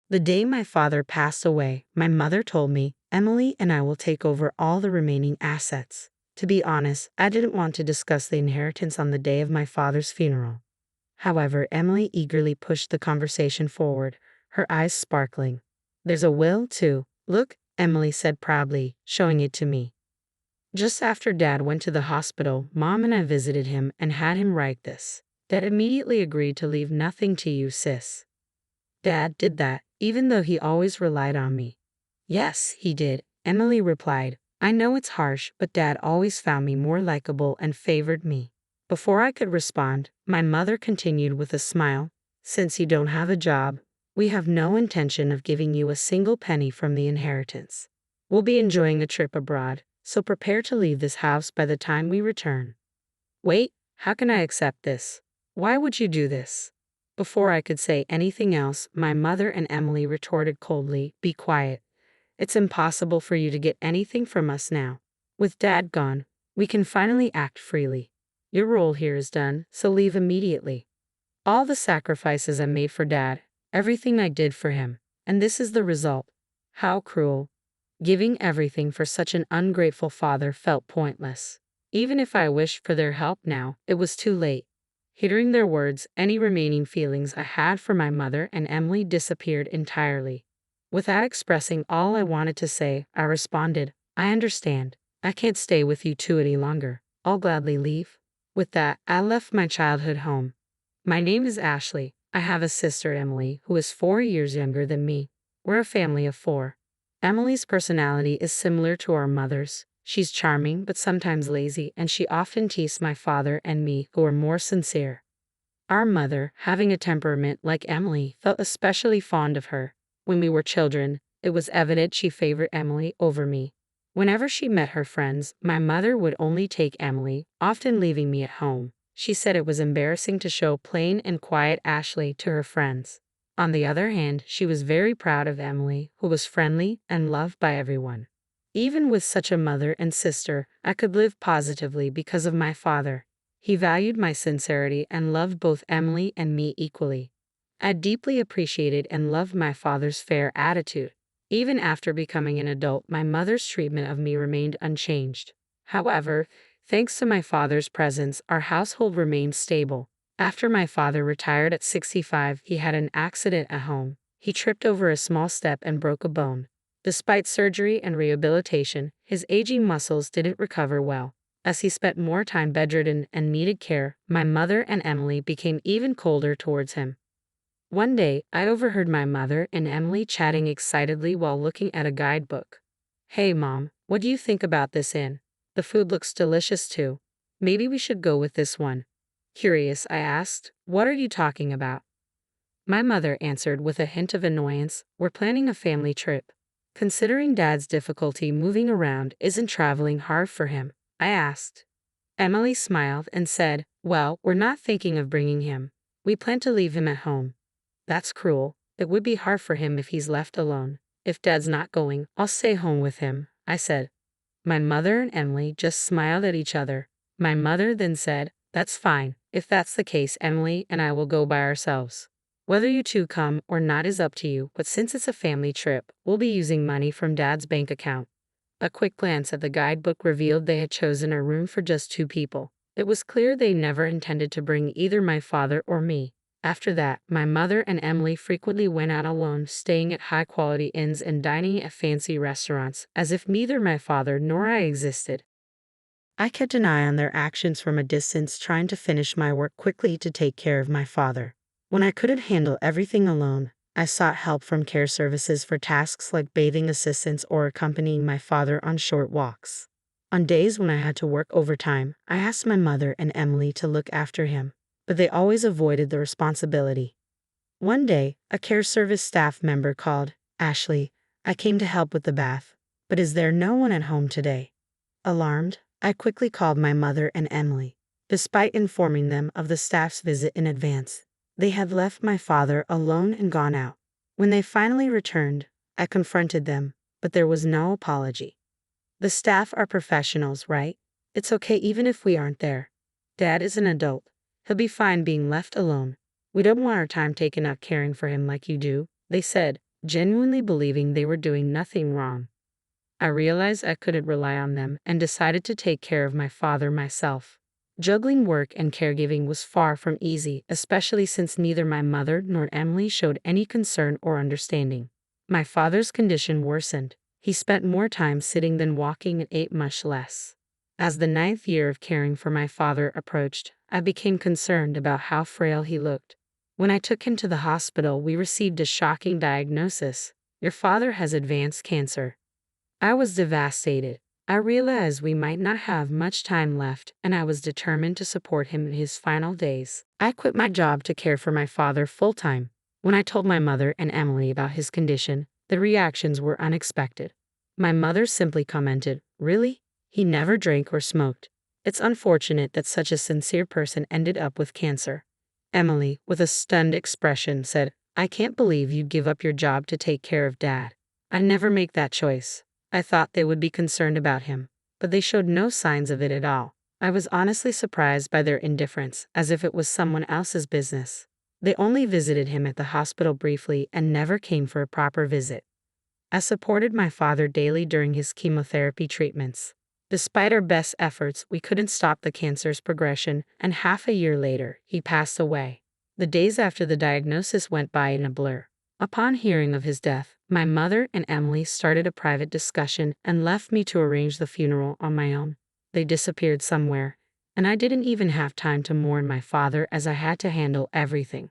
The day my father passed away, my mother told me, Emily and I will take over all the remaining assets. To be honest, I didn't want to discuss the inheritance on the day of my father's funeral. However, Emily eagerly pushed the conversation forward, her eyes sparkling. There's a will, too. Look, Emily said proudly, showing it to me. Just after Dad went to the hospital, Mom and I visited him and had him write this. Dad immediately agreed to leave nothing to you, sis. Dad did that, even though he always relied on me. Yes, he did, Emily replied. I know it's harsh, but Dad always found me more likable and favored me. Before I could respond, my mother continued with a smile. Since you don't have a job, we have no intention of giving you a single penny from the inheritance. We'll be enjoying a trip abroad, so prepare to leave this house by the time we return. Wait, how can I accept this? Why would you do this? Before I could say anything else, my mother and Emily retorted coldly, Be quiet. It's impossible for you to get anything from us now. With Dad gone, we can finally act freely. Your role here is done, so leave immediately. All the sacrifices I made for Dad, everything I did for him, and this is the result. How cruel. Giving everything for such an ungrateful father felt pointless. Even if I wished for their help now, it was too late. Hearing their words, any remaining feelings I had for my mother and Emily disappeared entirely. Without expressing all I wanted to say, I responded, I understand. I can't stay with you two any longer. I'll gladly leave. With that, I left my childhood home. My name is Ashley. I have a sister, Emily, who is 4 years younger than me. We're a family of 4. Emily's personality is similar to our mother's. She's charming but sometimes lazy, and she often teased my father and me, who are more sincere. Our mother, having a temperament like Emily, felt especially fond of her. When we were children, it was evident she favored Emily over me. Whenever she met her friends, my mother would only take Emily, often leaving me at home. She said it was embarrassing to show plain and quiet Ashley to her friends. On the other hand, she was very proud of Emily, who was friendly and loved by everyone. Even with such a mother and sister, I could live positively because of my father. He valued my sincerity and loved both Emily and me equally. I deeply appreciated and loved my father's fair attitude. Even after becoming an adult, my mother's treatment of me remained unchanged. However, thanks to my father's presence, our household remained stable. After my father retired at 65, he had an accident at home. He tripped over a small step and broke a bone. Despite surgery and rehabilitation, his aging muscles didn't recover well. As he spent more time bedridden and needed care, my mother and Emily became even colder towards him. One day, I overheard my mother and Emily chatting excitedly while looking at a guidebook. Hey Mom, what do you think about this inn? The food looks delicious too. Maybe we should go with this one. Curious, I asked, what are you talking about? My mother answered with a hint of annoyance, We're planning a family trip. Considering Dad's difficulty moving around, isn't traveling hard for him? I asked. Emily smiled and said, Well, we're not thinking of bringing him. We plan to leave him at home. That's cruel. It would be hard for him if he's left alone. If Dad's not going, I'll stay home with him, I said. My mother and Emily just smiled at each other. My mother then said, That's fine. If that's the case, Emily and I will go by ourselves. Whether you two come or not is up to you, but since it's a family trip, we'll be using money from Dad's bank account. A quick glance at the guidebook revealed they had chosen a room for just 2 people. It was clear they never intended to bring either my father or me. After that, my mother and Emily frequently went out alone, staying at high-quality inns and dining at fancy restaurants, as if neither my father nor I existed. I kept an eye on their actions from a distance, trying to finish my work quickly to take care of my father. When I couldn't handle everything alone, I sought help from care services for tasks like bathing assistance or accompanying my father on short walks. On days when I had to work overtime, I asked my mother and Emily to look after him, but they always avoided the responsibility. One day, a care service staff member called, Ashley, I came to help with the bath, but is there no one at home today? Alarmed, I quickly called my mother and Emily. Despite informing them of the staff's visit in advance, they had left my father alone and gone out. When they finally returned, I confronted them, but there was no apology. The staff are professionals, right? It's okay even if we aren't there. Dad is an adult. He'll be fine being left alone. We don't want our time taken up caring for him like you do, they said, genuinely believing they were doing nothing wrong. I realized I couldn't rely on them and decided to take care of my father myself. Juggling work and caregiving was far from easy, especially since neither my mother nor Emily showed any concern or understanding. My father's condition worsened. He spent more time sitting than walking and ate much less. As the 9th year of caring for my father approached, I became concerned about how frail he looked. When I took him to the hospital, we received a shocking diagnosis. Your father has advanced cancer. I was devastated. I realized we might not have much time left, and I was determined to support him in his final days. I quit my job to care for my father full-time. When I told my mother and Emily about his condition, the reactions were unexpected. My mother simply commented, "Really? He never drank or smoked. It's unfortunate that such a sincere person ended up with cancer." Emily, with a stunned expression, said, "I can't believe you'd give up your job to take care of Dad. I'd never make that choice. I thought they would be concerned about him, but they showed no signs of it at all. I was honestly surprised by their indifference, as if it was someone else's business. They only visited him at the hospital briefly and never came for a proper visit." I supported my father daily during his chemotherapy treatments. Despite our best efforts, we couldn't stop the cancer's progression, and half a year later, he passed away. The days after the diagnosis went by in a blur. Upon hearing of his death, my mother and Emily started a private discussion and left me to arrange the funeral on my own. They disappeared somewhere, and I didn't even have time to mourn my father as I had to handle everything.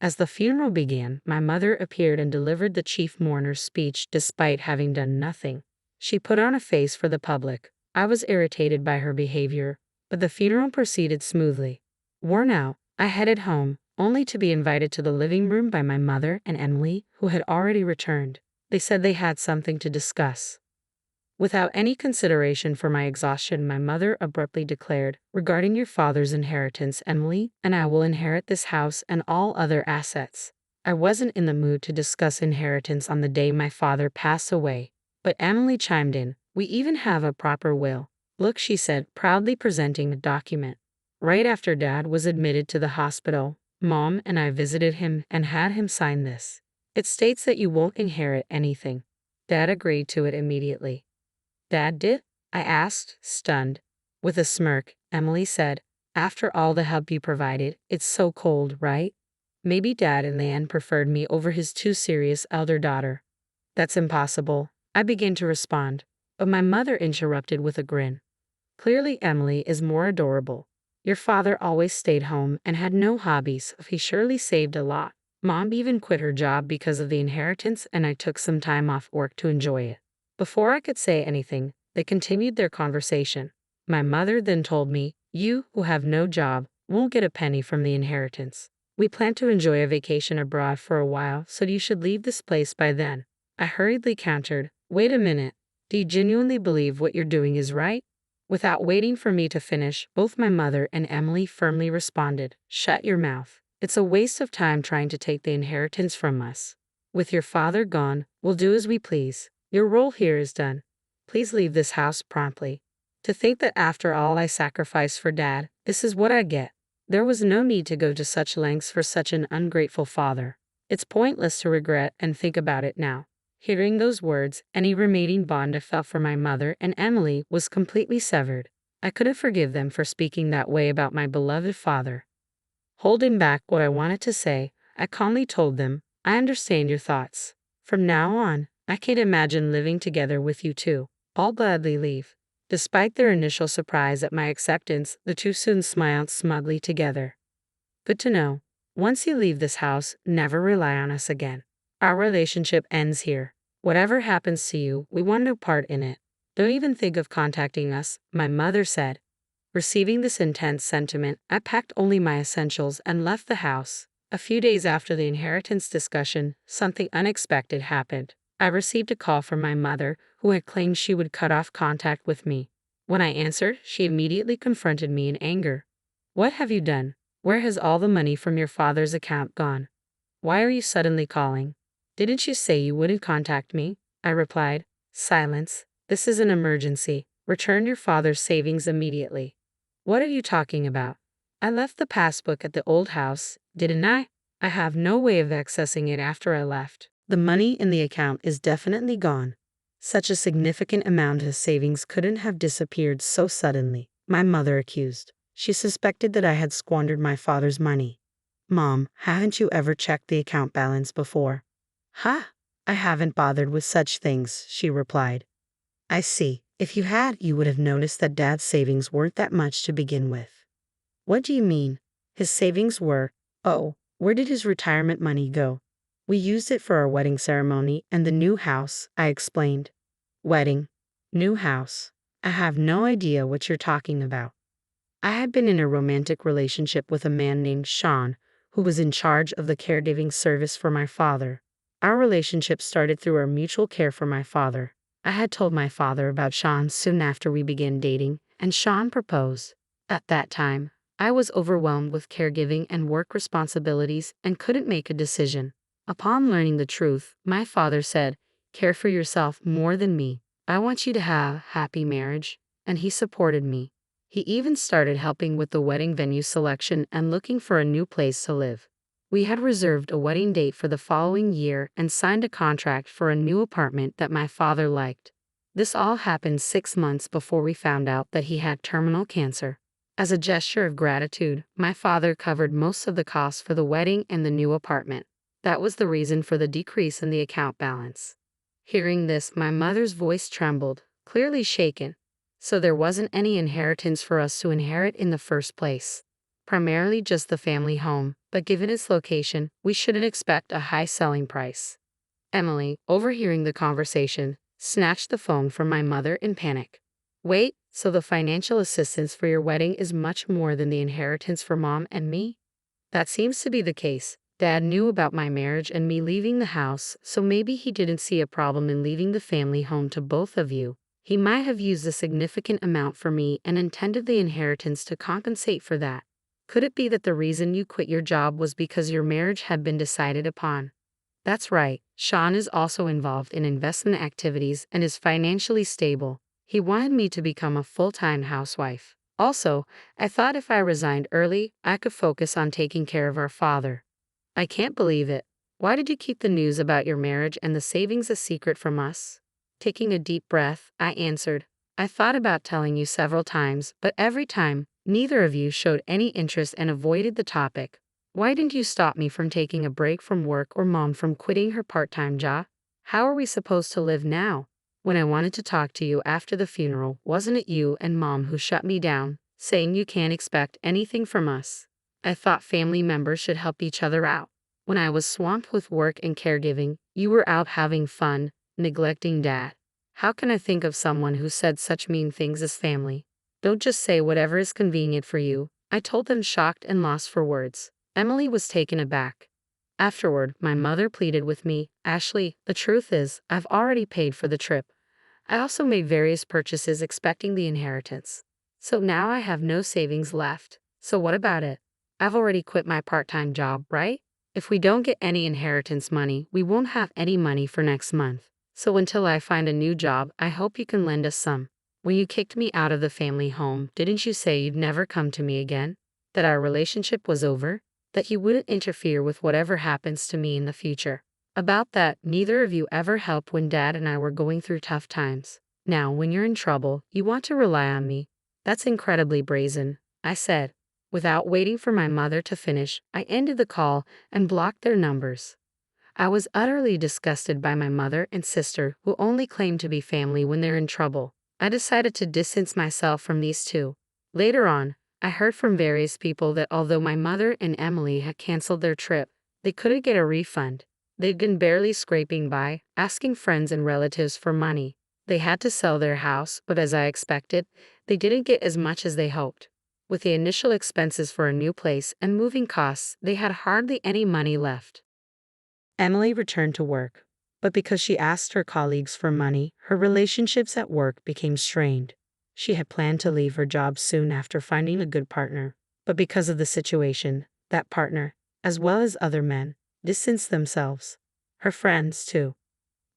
As the funeral began, my mother appeared and delivered the chief mourner's speech despite having done nothing. She put on a face for the public. I was irritated by her behavior, but the funeral proceeded smoothly. Worn out, I headed home, only to be invited to the living room by my mother and Emily, who had already returned. They said they had something to discuss. Without any consideration for my exhaustion, my mother abruptly declared, "Regarding your father's inheritance, Emily and I will inherit this house and all other assets." I wasn't in the mood to discuss inheritance on the day my father passed away, but Emily chimed in, "We even have a proper will. Look," she said, proudly presenting a document. Right after Dad was admitted to the hospital, Mom and I visited him and had him sign this. It states that you won't inherit anything. Dad agreed to it immediately. "Dad did?" I asked, stunned. With a smirk, Emily said, "After all the help you provided, it's so cold, right? Maybe Dad in the end preferred me over his too serious elder daughter." "That's impossible," I began to respond, but my mother interrupted with a grin. "Clearly Emily is more adorable. Your father always stayed home and had no hobbies, so he surely saved a lot. Mom even quit her job because of the inheritance, and I took some time off work to enjoy it." Before I could say anything, they continued their conversation. My mother then told me, "You, who have no job, won't get a penny from the inheritance. We plan to enjoy a vacation abroad for a while, so you should leave this place by then." I hurriedly countered, "Wait a minute. Do you genuinely believe what you're doing is right?" Without waiting for me to finish, both my mother and Emily firmly responded, "Shut your mouth. It's a waste of time trying to take the inheritance from us. With your father gone, we'll do as we please. Your role here is done. Please leave this house promptly." To think that after all I sacrificed for Dad, this is what I get. There was no need to go to such lengths for such an ungrateful father. It's pointless to regret and think about it now. Hearing those words, any remaining bond I felt for my mother and Emily was completely severed. I couldn't forgive them for speaking that way about my beloved father. Holding back what I wanted to say, I calmly told them, "I understand your thoughts. From now on, I can't imagine living together with you two. I'll gladly leave." Despite their initial surprise at my acceptance, the two soon smiled smugly together. Good to know. Once you leave this house, never rely on us again. Our relationship ends here. Whatever happens to you, we want no part in it. Don't even think of contacting us, my mother said. Receiving this intense sentiment, I packed only my essentials and left the house. A few days after the inheritance discussion, something unexpected happened. I received a call from my mother, who had claimed she would cut off contact with me. When I answered, she immediately confronted me in anger. "What have you done? Where has all the money from your father's account gone? Why are you suddenly calling? Didn't you say you wouldn't contact me?" I replied, "Silence. This is an emergency. Return your father's savings immediately." "What are you talking about? I left the passbook at the old house, didn't I? I have no way of accessing it after I left." The money in the account is definitely gone. Such a significant amount of savings couldn't have disappeared so suddenly, my mother accused. She suspected that I had squandered my father's money. Mom, haven't you ever checked the account balance before? Huh? I haven't bothered with such things, she replied. I see. If you had, you would have noticed that Dad's savings weren't that much to begin with. What do you mean? His savings were, oh, where did his retirement money go? We used it for our wedding ceremony and the new house, I explained. Wedding? New house? I have no idea what you're talking about. I had been in a romantic relationship with a man named Sean, who was in charge of the caregiving service for my father. Our relationship started through our mutual care for my father. I had told my father about Sean soon after we began dating, and Sean proposed. At that time, I was overwhelmed with caregiving and work responsibilities and couldn't make a decision. Upon learning the truth, my father said, "Care for yourself more than me. I want you to have a happy marriage," and he supported me. He even started helping with the wedding venue selection and looking for a new place to live. We had reserved a wedding date for the following year and signed a contract for a new apartment that my father liked. This all happened 6 months before we found out that he had terminal cancer. As a gesture of gratitude, my father covered most of the costs for the wedding and the new apartment. That was the reason for the decrease in the account balance. Hearing this, my mother's voice trembled, clearly shaken. So there wasn't any inheritance for us to inherit in the first place. Primarily just the family home, but given its location, we shouldn't expect a high selling price. Emily, overhearing the conversation, snatched the phone from my mother in panic. Wait, so the financial assistance for your wedding is much more than the inheritance for Mom and me? That seems to be the case. Dad knew about my marriage and me leaving the house, so maybe he didn't see a problem in leaving the family home to both of you. He might have used a significant amount for me and intended the inheritance to compensate for that. Could it be that the reason you quit your job was because your marriage had been decided upon? That's right. Sean is also involved in investment activities and is financially stable. He wanted me to become a full-time housewife. Also, I thought if I resigned early, I could focus on taking care of our father. I can't believe it. Why did you keep the news about your marriage and the savings a secret from us? Taking a deep breath, I answered, I thought about telling you several times, but every time, neither of you showed any interest and avoided the topic. Why didn't you stop me from taking a break from work or Mom from quitting her part-time job? How are we supposed to live now? When I wanted to talk to you after the funeral, wasn't it you and Mom who shut me down, saying you can't expect anything from us? I thought family members should help each other out. When I was swamped with work and caregiving, you were out having fun, neglecting Dad. How can I think of someone who said such mean things as family? Don't just say whatever is convenient for you, I told them, shocked and lost for words. Emily was taken aback. Afterward, my mother pleaded with me, Ashley, the truth is, I've already paid for the trip. I also made various purchases expecting the inheritance. So now I have no savings left. So what about it? I've already quit my part-time job, right? If we don't get any inheritance money, we won't have any money for next month. So until I find a new job, I hope you can lend us some. When you kicked me out of the family home, didn't you say you'd never come to me again? That our relationship was over? That you wouldn't interfere with whatever happens to me in the future? About that, neither of you ever helped when Dad and I were going through tough times. Now, when you're in trouble, you want to rely on me. That's incredibly brazen, I said. Without waiting for my mother to finish, I ended the call and blocked their numbers. I was utterly disgusted by my mother and sister, who only claim to be family when they're in trouble. I decided to distance myself from these two. Later on, I heard from various people that although my mother and Emily had canceled their trip, they couldn't get a refund. They'd been barely scraping by, asking friends and relatives for money. They had to sell their house, but as I expected, they didn't get as much as they hoped. With the initial expenses for a new place and moving costs, they had hardly any money left. Emily returned to work, but because she asked her colleagues for money, her relationships at work became strained. She had planned to leave her job soon after finding a good partner, but because of the situation, that partner, as well as other men, distanced themselves. Her friends, too.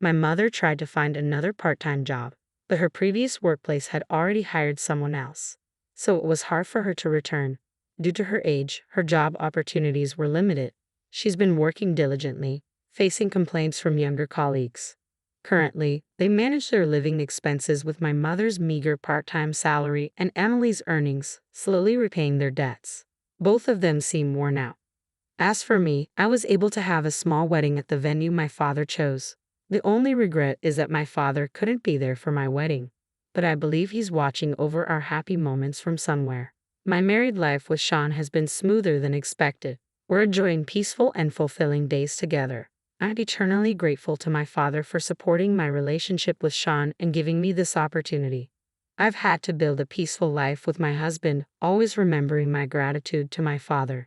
My mother tried to find another part-time job, but her previous workplace had already hired someone else. So it was hard for her to return. Due to her age, her job opportunities were limited. She's been working diligently, facing complaints from younger colleagues. Currently, they manage their living expenses with my mother's meager part-time salary and Emily's earnings, slowly repaying their debts. Both of them seem worn out. As for me, I was able to have a small wedding at the venue my father chose. The only regret is that my father couldn't be there for my wedding, but I believe he's watching over our happy moments from somewhere. My married life with Sean has been smoother than expected. We're enjoying peaceful and fulfilling days together. I'm eternally grateful to my father for supporting my relationship with Sean and giving me this opportunity. I've had to build a peaceful life with my husband, always remembering my gratitude to my father.